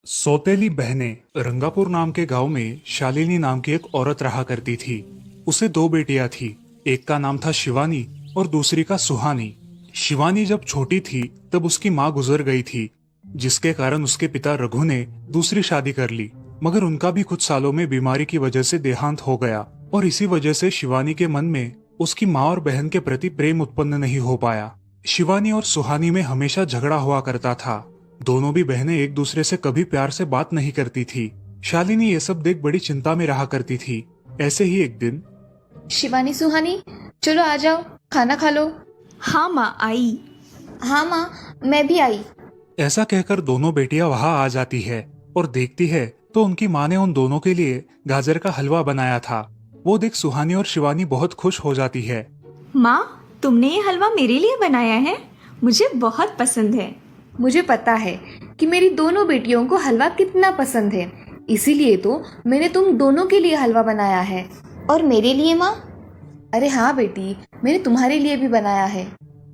सौतेली बहनें रंगापुर नाम के गांव में शालिनी नाम की एक औरत रहा करती थी। उसे दो बेटियां थी। एक का नाम था शिवानी और दूसरी का सुहानी। शिवानी जब छोटी थी तब उसकी माँ गुजर गई थी, जिसके कारण उसके पिता रघु ने दूसरी शादी कर ली। मगर उनका भी कुछ सालों में बीमारी की वजह से देहांत हो गया और इसी वजह से शिवानी के मन में उसकी माँ और बहन के प्रति प्रेम उत्पन्न नहीं हो पाया। शिवानी और सुहानी में हमेशा झगड़ा हुआ करता था। दोनों भी बहनें एक दूसरे से कभी प्यार से बात नहीं करती थी। शालिनी ये सब देख बड़ी चिंता में रहा करती थी। ऐसे ही एक दिन, शिवानी सुहानी, चलो आ जाओ, खाना खा लो। हाँ माँ आई। हाँ माँ, मैं भी आई। ऐसा कहकर दोनों बेटियां वहां आ जाती है और देखती है तो उनकी माँ ने उन दोनों के लिए गाजर का हलवा बनाया था। वो देख सुहानी और शिवानी बहुत खुश हो जाती है। माँ, तुमने ये हलवा मेरे लिए बनाया है? मुझे बहुत पसंद है। मुझे पता है कि मेरी दोनों बेटियों को हलवा कितना पसंद है, इसीलिए तो मैंने तुम दोनों के लिए हलवा बनाया है। और मेरे लिए माँ? अरे हाँ बेटी, मैंने तुम्हारे लिए भी बनाया है।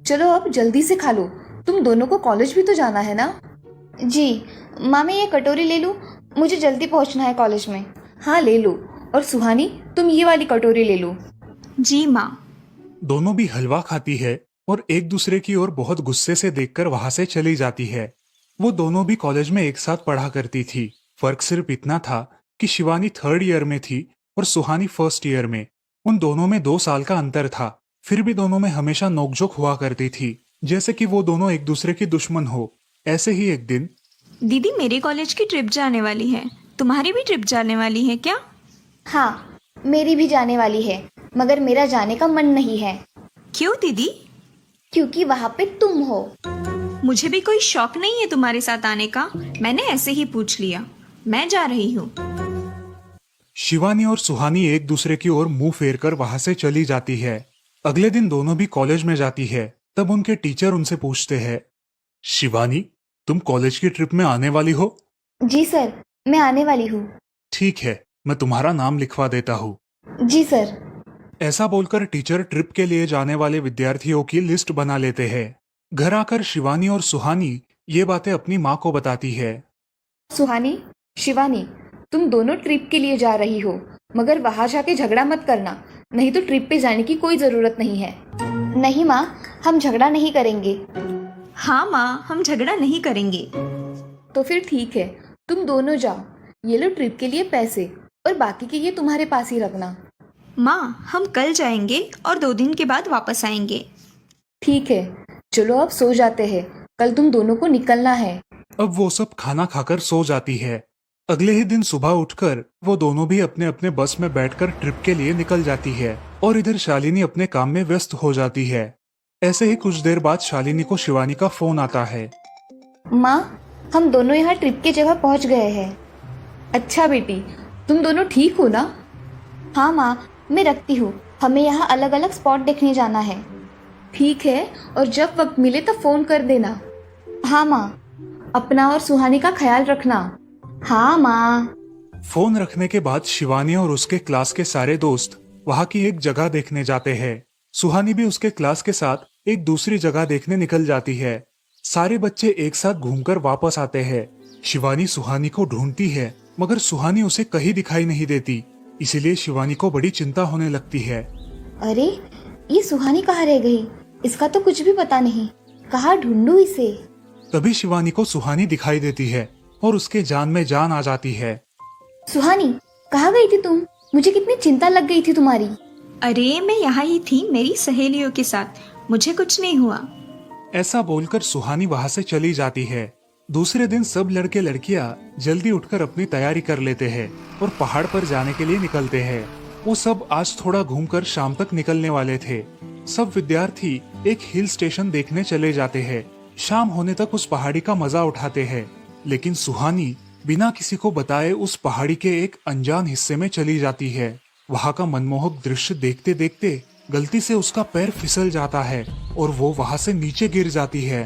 चलो अब जल्दी से खा लो, तुम दोनों को कॉलेज भी तो जाना है ना। जी माँ, मैं ये कटोरी ले लूँ? मुझे जल्दी पहुँचना है कॉलेज में। हाँ ले लो। और सुहानी, तुम ये वाली कटोरी ले लो। जी माँ। दोनों भी हलवा खाती है और एक दूसरे की ओर बहुत गुस्से से देखकर वहां से चली जाती है। वो दोनों भी कॉलेज में एक साथ पढ़ा करती थी। फर्क सिर्फ इतना था कि शिवानी 3rd ईयर में थी और सुहानी 1st ईयर में। उन दोनों में 2 साल का अंतर था। फिर भी दोनों में हमेशा नोकझोंक हुआ करती थी, जैसे कि वो दोनों एक दूसरे की दुश्मन हो। ऐसे ही एक दिन, दीदी, मेरे कॉलेज की ट्रिप जाने वाली है। तुम्हारी भी ट्रिप जाने वाली है क्या? हाँ, मेरी भी जाने वाली है, मगर मेरा जाने का मन नहीं है। क्यों दीदी? क्योंकि वहाँ पे तुम हो। मुझे भी कोई शौक नहीं है तुम्हारे साथ आने का। मैंने ऐसे ही पूछ लिया। मैं जा रही हूँ। शिवानी और सुहानी एक दूसरे की ओर मुंह फेर कर वहां से चली जाती है। अगले दिन दोनों भी कॉलेज में जाती है। तब उनके टीचर उनसे पूछते हैं, शिवानी, तुम कॉलेज की ट्रिप में आने वाली हो? जी सर, मैं आने वाली हूँ। ठीक है, मैं तुम्हारा नाम लिखवा देता हूँ। जी सर। ऐसा बोलकर टीचर ट्रिप के लिए जाने वाले विद्यार्थियों की लिस्ट बना लेते हैं। घर आकर शिवानी और सुहानी ये बातें अपनी माँ को बताती है। सुहानी, शिवानी, तुम दोनों ट्रिप के लिए जा रही हो, मगर वहां जाके झगड़ा मत करना, नहीं तो ट्रिप पे जाने की कोई जरूरत नहीं है। नहीं माँ, हम झगड़ा नहीं करेंगे। हाँ माँ, हम झगड़ा नहीं करेंगे। तो फिर ठीक है, तुम दोनों जाओ। ये लो ट्रिप के लिए पैसे, और बाकी के ये तुम्हारे पास ही रखना। माँ, हम कल जाएंगे और 2 दिन के बाद वापस आएंगे। ठीक है, चलो अब सो जाते हैं, कल तुम दोनों को निकलना है। अब वो सब खाना खाकर सो जाती है। अगले ही दिन सुबह उठकर वो दोनों भी अपने अपने बस में बैठकर ट्रिप के लिए निकल जाती है और इधर शालिनी अपने काम में व्यस्त हो जाती है। ऐसे ही कुछ देर बाद शालिनी को शिवानी का फोन आता है। माँ, हम दोनों यहाँ ट्रिप की जगह पहुँच गए हैं। अच्छा बेटी, तुम दोनों ठीक हो ना? हाँ माँ, मैं रखती हूँ, हमें यहाँ अलग अलग स्पॉट देखने जाना है। ठीक है, और जब वक्त मिले तो फोन कर देना। हाँ माँ, अपना और सुहानी का ख्याल रखना। हाँ माँ। फोन रखने के बाद शिवानी और उसके क्लास के सारे दोस्त वहाँ की एक जगह देखने जाते हैं। सुहानी भी उसके क्लास के साथ एक दूसरी जगह देखने निकल जाती है। सारे बच्चे एक साथ घूमकर वापस आते हैं। शिवानी सुहानी को ढूंढती है, मगर सुहानी उसे कहीं दिखाई नहीं देती। इसीलिए शिवानी को बड़ी चिंता होने लगती है। अरे, ये सुहानी कहाँ रह गई? इसका तो कुछ भी पता नहीं, कहाँ ढूंढूं इसे? तभी शिवानी को सुहानी दिखाई देती है और उसके जान में जान आ जाती है। सुहानी, कहाँ गई थी तुम? मुझे कितनी चिंता लग गई थी तुम्हारी। अरे, मैं यहाँ ही थी मेरी सहेलियों के साथ, मुझे कुछ नहीं हुआ। ऐसा बोलकर सुहानी वहाँ से चली जाती है। दूसरे दिन सब लड़के लड़कियाँ जल्दी उठकर अपनी तैयारी कर लेते हैं और पहाड़ पर जाने के लिए निकलते हैं। वो सब आज थोड़ा घूमकर शाम तक निकलने वाले थे। सब विद्यार्थी एक हिल स्टेशन देखने चले जाते हैं। शाम होने तक उस पहाड़ी का मजा उठाते हैं, लेकिन सुहानी बिना किसी को बताए उस पहाड़ी के एक अनजान हिस्से में चली जाती है। वहाँ का मनमोहक दृश्य देखते देखते गलती से उसका पैर फिसल जाता है और वो वहाँ से नीचे गिर जाती है।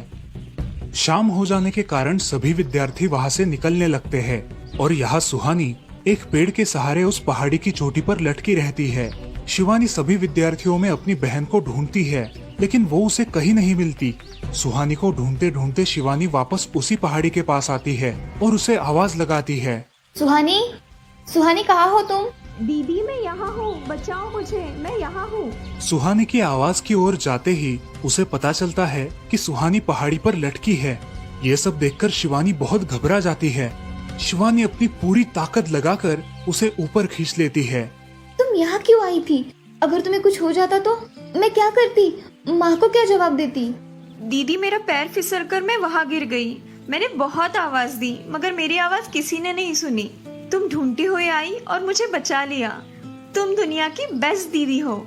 शाम हो जाने के कारण सभी विद्यार्थी वहाँ से निकलने लगते हैं और यहाँ सुहानी एक पेड़ के सहारे उस पहाड़ी की चोटी पर लटकी रहती है। शिवानी सभी विद्यार्थियों में अपनी बहन को ढूंढती है, लेकिन वो उसे कहीं नहीं मिलती। सुहानी को ढूंढते ढूंढते शिवानी वापस उसी पहाड़ी के पास आती है और उसे आवाज लगाती है। सुहानी, सुहानी कहाँ हो तुम? दीदी मैं यहाँ हूँ, बचाओ मुझे, मैं यहाँ हूँ। सुहानी की आवाज की ओर जाते ही उसे पता चलता है कि सुहानी पहाड़ी पर लटकी है। ये सब देखकर शिवानी बहुत घबरा जाती है। शिवानी अपनी पूरी ताकत लगाकर उसे ऊपर खींच लेती है। तुम यहाँ क्यों आई थी? अगर तुम्हें कुछ हो जाता तो मैं क्या करती? माँ को क्या जवाब देती? दीदी मेरा पैर फिसल कर मैं वहाँ गिर गई। मैंने बहुत आवाज दी मगर मेरी आवाज किसी ने नहीं सुनी। तुम ढूंढती हुई आई और मुझे बचा लिया। तुम दुनिया की बेस्ट दीदी हो।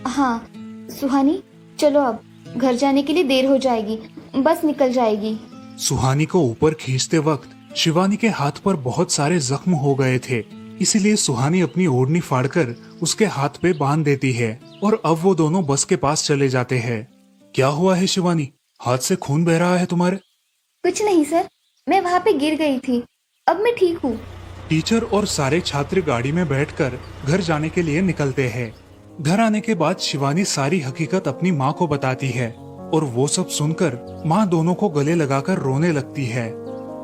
हाँ सुहानी, चलो अब घर जाने के लिए देर हो जाएगी, बस निकल जाएगी। सुहानी को ऊपर खींचते वक्त शिवानी के हाथ पर बहुत सारे जख्म हो गए थे, इसीलिए सुहानी अपनी ओढ़नी फाड़कर उसके हाथ पे बांध देती है और अब वो दोनों बस के पास चले जाते हैं। क्या हुआ है शिवानी, हाथ से खून बह रहा है तुम्हारे? कुछ नहीं सर, मैं वहाँ पे गिर गई थी, अब मैं ठीक हूँ। टीचर और सारे छात्र गाड़ी में बैठकर घर जाने के लिए निकलते हैं। घर आने के बाद शिवानी सारी हकीकत अपनी माँ को बताती है और वो सब सुनकर माँ दोनों को गले लगाकर रोने लगती है।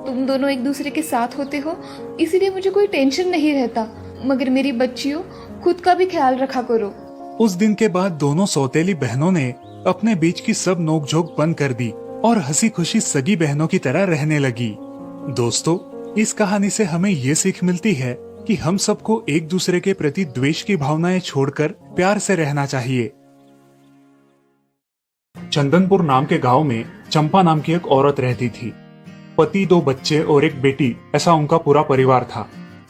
तुम दोनों एक दूसरे के साथ होते हो, इसीलिए मुझे कोई टेंशन नहीं रहता, मगर मेरी बच्चियों, खुद का भी ख्याल रखा करो। उस दिन के बाद दोनों सौतेली बहनों ने अपने बीच की सब नोकझोंक बंद कर दी और हंसी खुशी सगी बहनों की तरह रहने लगी। दोस्तों, इस कहानी से हमें ये सीख मिलती है कि हम सबको एक दूसरे के प्रति द्वेष की भावनाएं छोड़कर प्यार से रहना चाहिए। चंदनपुर नाम के गांव में चंपा नाम की एक औरत रहती थी। पति, 2 बच्चे और एक बेटी, ऐसा उनका पूरा परिवार था।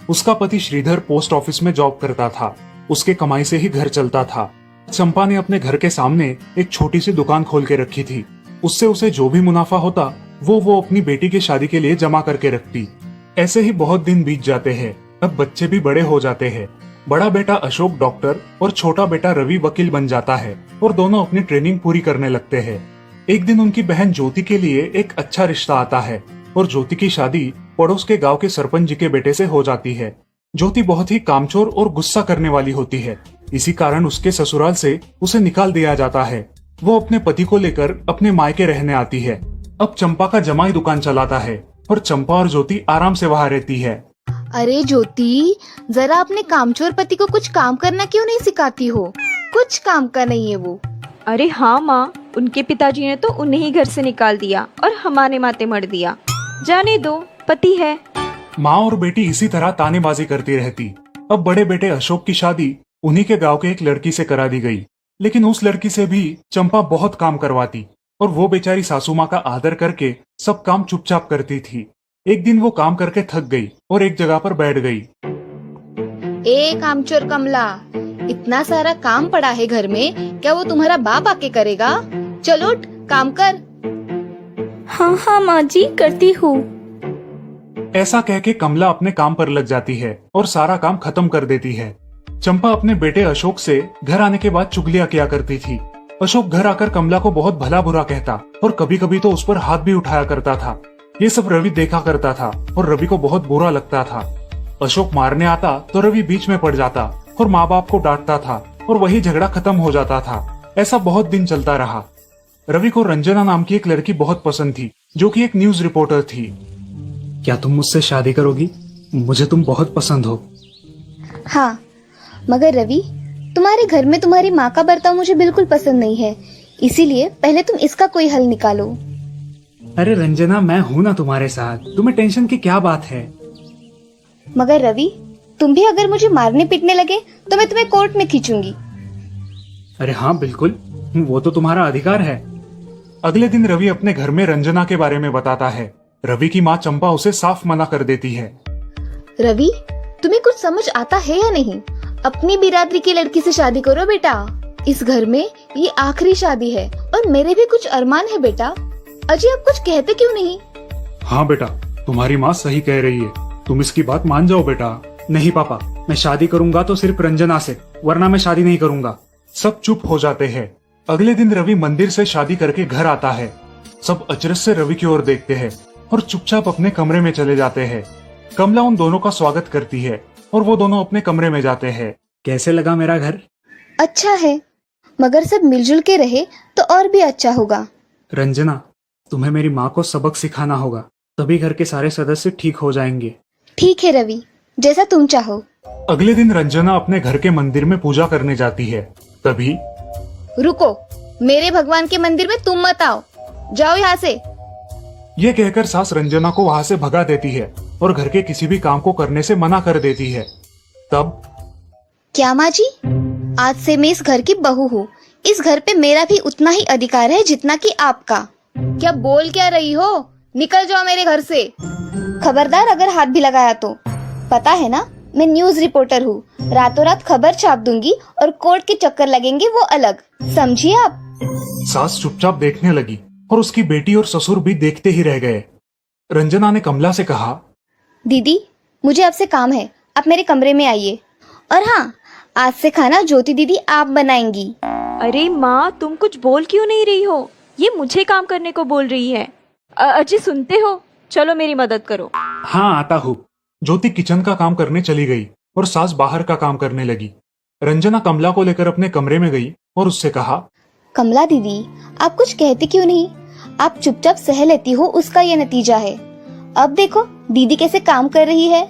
उसका पति श्रीधर पोस्ट ऑफिस में जॉब करता था। उसके कमाई से ही घर चलता था। चंपा ने अपने घर के सामने एक छोटी सी दुकान खोल के रखी थी। उससे उसे जो भी मुनाफा होता वो अपनी बेटी की शादी के लिए जमा करके रखती। ऐसे ही बहुत दिन बीत जाते हैं। अब बच्चे भी बड़े हो जाते हैं। बड़ा बेटा अशोक डॉक्टर और छोटा बेटा रवि वकील बन जाता है और दोनों अपनी ट्रेनिंग पूरी करने लगते हैं। एक दिन उनकी बहन ज्योति के लिए एक अच्छा रिश्ता आता है और ज्योति की शादी पड़ोस के गांव के सरपंच जी के बेटे से हो जाती है। ज्योति बहुत ही कामचोर और गुस्सा करने वाली होती है। इसी कारण उसके ससुराल से उसे निकाल दिया जाता है। वो अपने पति को लेकर अपने मायके रहने आती है। अब चंपा का जमाई दुकान चलाता है और चंपा और ज्योति आराम से वहाँ रहती है। अरे ज्योति, जरा अपने कामचोर पति को कुछ काम करना क्यों नहीं सिखाती हो? कुछ काम का नहीं है वो। अरे हाँ माँ, उनके पिताजी ने तो उन्हें ही घर से निकाल दिया और हमारे माथे मर दिया। जाने दो, पति है। माँ और बेटी इसी तरह तानेबाजी करती रहती। अब बड़े बेटे अशोक की शादी उन्हीं के गांव के एक लड़की से करा दी गई, लेकिन उस लड़की से भी चंपा बहुत काम करवाती और वो बेचारी सासू माँ का आदर करके सब काम चुपचाप करती थी। एक दिन वो काम करके थक गई और एक जगह पर बैठ गई। ए कामचोर कमला, इतना सारा काम पड़ा है घर में, क्या वो तुम्हारा बाप आके करेगा? चलो उठ, काम कर। हाँ हाँ माँ जी, करती हूँ। ऐसा कह के कमला अपने काम पर लग जाती है और सारा काम खत्म कर देती है। चंपा अपने बेटे अशोक से घर आने के बाद चुगलियां किया करती थी। अशोक घर आकर कमला को बहुत भला बुरा कहता और कभी कभी तो उस पर हाथ भी उठाया करता था। ये सब रवि देखा करता था और रवि को बहुत बुरा लगता था। अशोक मारने आता तो रवि बीच में पड़ जाता और माँ बाप को डांटता था और वही झगड़ा खत्म हो जाता था। ऐसा बहुत दिन चलता रहा। रवि को रंजना नाम की एक लड़की बहुत पसंद थी, जो कि एक न्यूज रिपोर्टर थी। क्या तुम मुझसे शादी करोगी? मुझे तुम बहुत पसंद हो। हाँ, मगर रवि, तुम्हारे घर में तुम्हारी माँ का बर्ताव मुझे बिल्कुल पसंद नहीं है, इसीलिए पहले तुम इसका कोई हल निकालो। अरे रंजना, मैं हूँ ना तुम्हारे साथ, तुम्हें टेंशन की क्या बात है? मगर रवि, तुम भी अगर मुझे मारने पीटने लगे तो मैं तुम्हें कोर्ट में खींचूंगी। अरे हाँ बिल्कुल, वो तो तुम्हारा अधिकार है। अगले दिन रवि अपने घर में रंजना के बारे में बताता है। रवि की माँ चंपा उसे साफ मना कर देती है। रवि, तुम्हें कुछ समझ आता है या नहीं? अपनी बिरादरी की लड़की से शादी करो बेटा। इस घर में ये आखिरी शादी है और मेरे भी कुछ अरमान है बेटा। अजय, आप कुछ कहते क्यों नहीं? हाँ बेटा, तुम्हारी माँ सही कह रही है, तुम इसकी बात मान जाओ बेटा। नहीं पापा, मैं शादी करूंगा तो सिर्फ रंजना से, वरना मैं शादी नहीं करूंगा। सब चुप हो जाते हैं। अगले दिन रवि मंदिर से शादी करके घर आता है। सब अचरज से रवि की ओर देखते हैं और चुपचाप अपने कमरे में चले जाते हैं। कमला उन दोनों का स्वागत करती है और वो दोनों अपने कमरे में जाते हैं। कैसे लगा मेरा घर? अच्छा है, मगर सब मिलजुल के रहे तो और भी अच्छा होगा। रंजना, तुम्हें मेरी माँ को सबक सिखाना होगा, तभी घर के सारे सदस्य ठीक हो जाएंगे। ठीक है रवि, जैसा तुम चाहो। अगले दिन रंजना अपने घर के मंदिर में पूजा करने जाती है। तभी रुको, मेरे भगवान के मंदिर में तुम मत आओ, जाओ यहाँ से। ये कहकर सास रंजना को वहाँ से भगा देती है और घर के किसी भी काम को करने से मना कर देती है। तब क्या माँ जी, आज से मैं इस घर की बहू हूँ। इस घर पे मेरा भी उतना ही अधिकार है जितना कि आपका। क्या बोल क्या रही हो? निकल जाओ मेरे घर से। खबरदार अगर हाथ भी लगाया तो। पता है ना, मैं न्यूज रिपोर्टर हूँ। रातों रात खबर छाप दूंगी और कोर्ट के चक्कर लगेंगे वो अलग, समझिए आप। सास चुपचाप देखने लगी और उसकी बेटी और ससुर भी देखते ही रह गए। रंजना ने कमला से कहा, दीदी, मुझे आपसे काम है, आप मेरे कमरे में आइए। और हाँ, आज से खाना ज्योति दीदी आप बनाएंगी। अरे माँ, तुम कुछ बोल क्यों नहीं रही हो? ये मुझे काम करने को बोल रही है। अजी सुनते हो? चलो मेरी मदद करो। हाँ आता हूँ। ज्योति किचन का काम करने चली गई और सास बाहर का काम करने लगी। रंजना कमला को लेकर अपने कमरे में गई और उससे कहा, कमला दीदी, आप कुछ कहते क्यों नहीं? आप चुपचाप सह लेती हो, उसका ये नतीजा है। अब देखो दीदी कैसे काम कर रही है।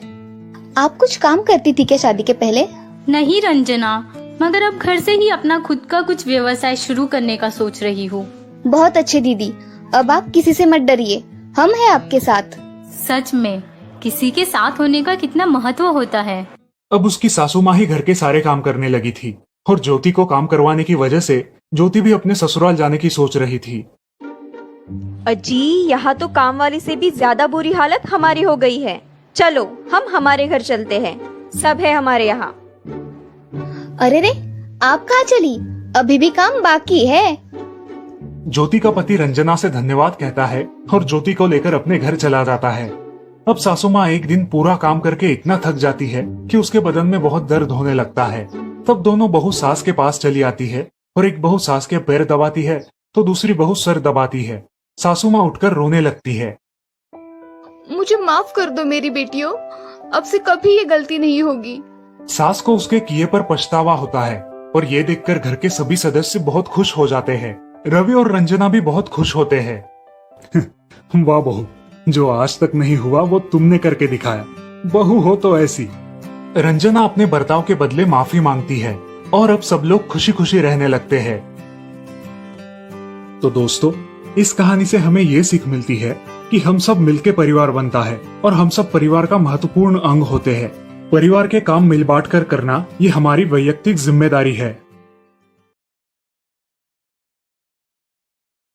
आप कुछ काम करती थी क्या शादी के पहले? नहीं रंजना, मगर अब घर से ही अपना खुद का कुछ व्यवसाय शुरू करने का सोच रही हूँ। बहुत अच्छे दीदी, अब आप किसी से मत डरिए, हम हैं आपके साथ। सच में किसी के साथ होने का कितना महत्व होता है। अब उसकी सासू माँ ही घर के सारे काम करने लगी थी और ज्योति को काम करवाने की वजह से ज्योति भी अपने ससुराल जाने की सोच रही थी। अजी, यहाँ तो काम वाली से भी ज्यादा बुरी हालत हमारी हो गई है। चलो हम हमारे घर चलते हैं, सब है हमारे यहाँ। अरे रे, आप कहाँ चली? अभी भी काम बाकी है। ज्योति का पति रंजना से धन्यवाद कहता है और ज्योति को लेकर अपने घर चला जाता है। अब सासू माँ एक दिन पूरा काम करके इतना थक जाती है कि उसके बदन में बहुत दर्द होने लगता है। तब दोनों बहू सास के पास चली आती है और एक बहू सास के पैर दबाती है तो दूसरी बहू सर दबाती है। सासू माँ उठकर रोने लगती है। मुझे माफ कर दो मेरी बेटियों, अब से कभी ये गलती नहीं होगी। सास को उसके किए पर पछतावा होता है और ये देखकर घर के सभी सदस्य बहुत खुश हो जाते हैं। रवि और रंजना भी बहुत खुश होते हैं। वाह बहू, जो आज तक नहीं हुआ वो तुमने करके दिखाया। बहू हो तो ऐसी। रंजना अपने बर्ताव के बदले माफी मांगती है और अब सब लोग खुशी खुशी रहने लगते हैं। तो दोस्तों, इस कहानी से हमें ये सीख मिलती है कि हम सब मिलके परिवार बनता है और हम सब परिवार का महत्वपूर्ण अंग होते हैं। परिवार के काम मिल बांट कर करना ये हमारी वैयक्तिक जिम्मेदारी है।